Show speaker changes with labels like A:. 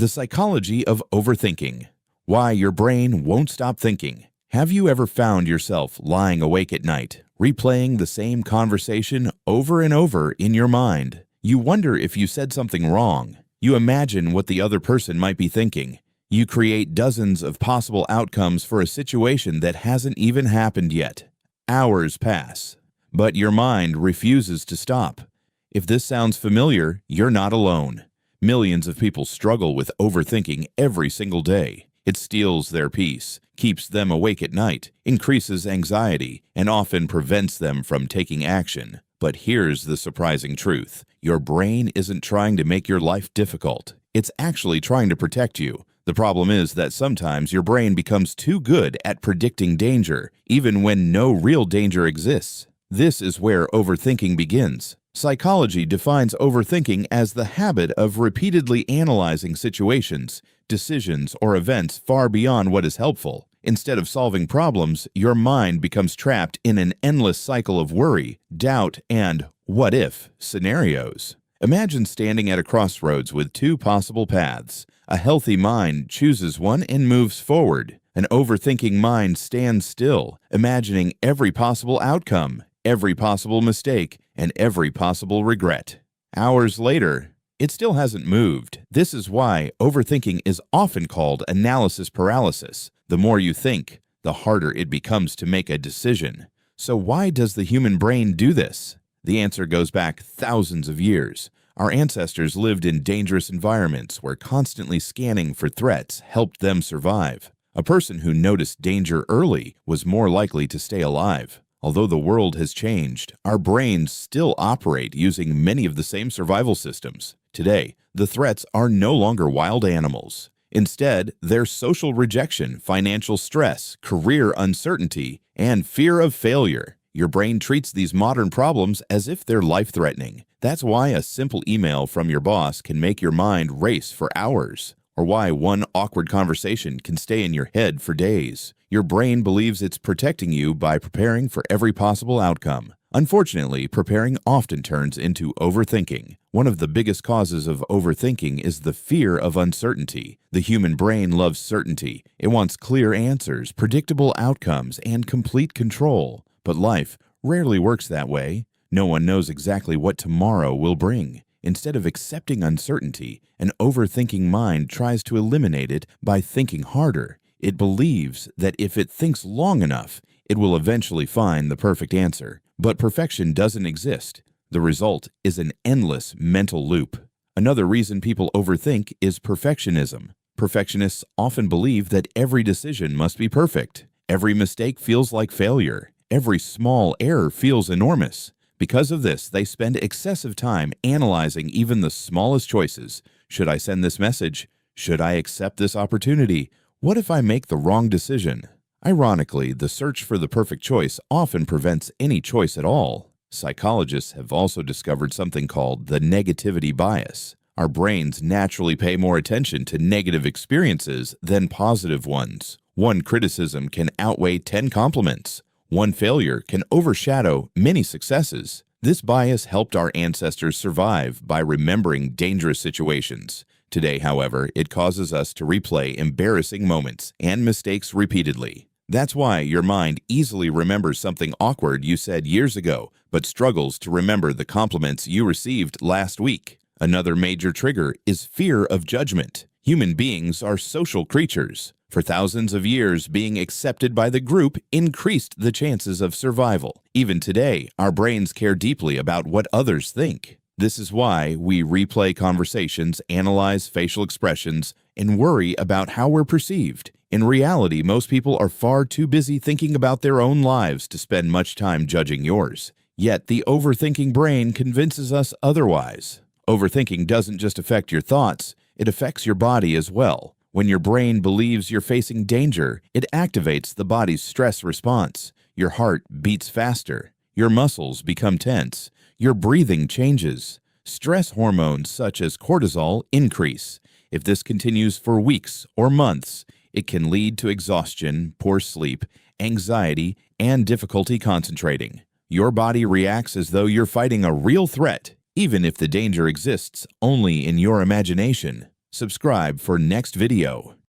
A: The psychology of overthinking. Why your brain won't stop thinking. Have you ever found yourself lying awake at night, replaying the same conversation over and over in your mind? You wonder if you said something wrong. You imagine what the other person might be thinking. You create dozens of possible outcomes for a situation that hasn't even happened yet. Hours pass, but your mind refuses to stop. If this sounds familiar, you're not alone. Millions of people struggle with overthinking every single day. It steals their peace, keeps them awake at night, increases anxiety, and often prevents them from taking action. But here's the surprising truth. Your brain isn't trying to make your life difficult. It's actually trying to protect you. The problem is that sometimes your brain becomes too good at predicting danger, even when no real danger exists. This is where overthinking begins. Psychology defines overthinking as the habit of repeatedly analyzing situations, decisions, or events far beyond what is helpful. Instead of solving problems, your mind becomes trapped in an endless cycle of worry, doubt, and what-if scenarios. Imagine standing at a crossroads with two possible paths. A healthy mind chooses one and moves forward. An overthinking mind stands still, imagining every possible outcome, every possible mistake, and every possible regret. Hours later, it still hasn't moved. This is why overthinking is often called analysis paralysis. The more you think, the harder it becomes to make a decision. So why does the human brain do this? The answer goes back thousands of years. Our ancestors lived in dangerous environments where constantly scanning for threats helped them survive. A person who noticed danger early was more likely to stay alive. Although the world has changed, our brains still operate using many of the same survival systems. Today, the threats are no longer wild animals. Instead, they're social rejection, financial stress, career uncertainty, and fear of failure. Your brain treats these modern problems as if they're life-threatening. That's why a simple email from your boss can make your mind race for hours, or why one awkward conversation can stay in your head for days. Your brain believes it's protecting you by preparing for every possible outcome. Unfortunately, preparing often turns into overthinking. One of the biggest causes of overthinking is the fear of uncertainty. The human brain loves certainty. It wants clear answers, predictable outcomes, and complete control. But life rarely works that way. No one knows exactly what tomorrow will bring. Instead of accepting uncertainty, an overthinking mind tries to eliminate it by thinking harder. It believes that if it thinks long enough, it will eventually find the perfect answer. But perfection doesn't exist. The result is an endless mental loop. Another reason people overthink is perfectionism. Perfectionists often believe that every decision must be perfect. Every mistake feels like failure. Every small error feels enormous. Because of this, they spend excessive time analyzing even the smallest choices. Should I send this message? Should I accept this opportunity? What if I make the wrong decision? Ironically, the search for the perfect choice often prevents any choice at all. Psychologists have also discovered something called the negativity bias. Our brains naturally pay more attention to negative experiences than positive ones. One criticism can outweigh 10 compliments. One failure can overshadow many successes. This bias helped our ancestors survive by remembering dangerous situations. Today, however, it causes us to replay embarrassing moments and mistakes repeatedly. That's why your mind easily remembers something awkward you said years ago, but struggles to remember the compliments you received last week. Another major trigger is fear of judgment. Human beings are social creatures. For thousands of years, being accepted by the group increased the chances of survival. Even today, our brains care deeply about what others think. This is why we replay conversations, analyze facial expressions, and worry about how we're perceived. In reality, most people are far too busy thinking about their own lives to spend much time judging yours. Yet the overthinking brain convinces us otherwise. Overthinking doesn't just affect your thoughts, it affects your body as well. When your brain believes you're facing danger, it activates the body's stress response. Your heart beats faster. Your muscles become tense. Your breathing changes. Stress hormones such as cortisol increase. If this continues for weeks or months, it can lead to exhaustion, poor sleep, anxiety, and difficulty concentrating. Your body reacts as though you're fighting a real threat, even if the danger exists only in your imagination. Subscribe for next video.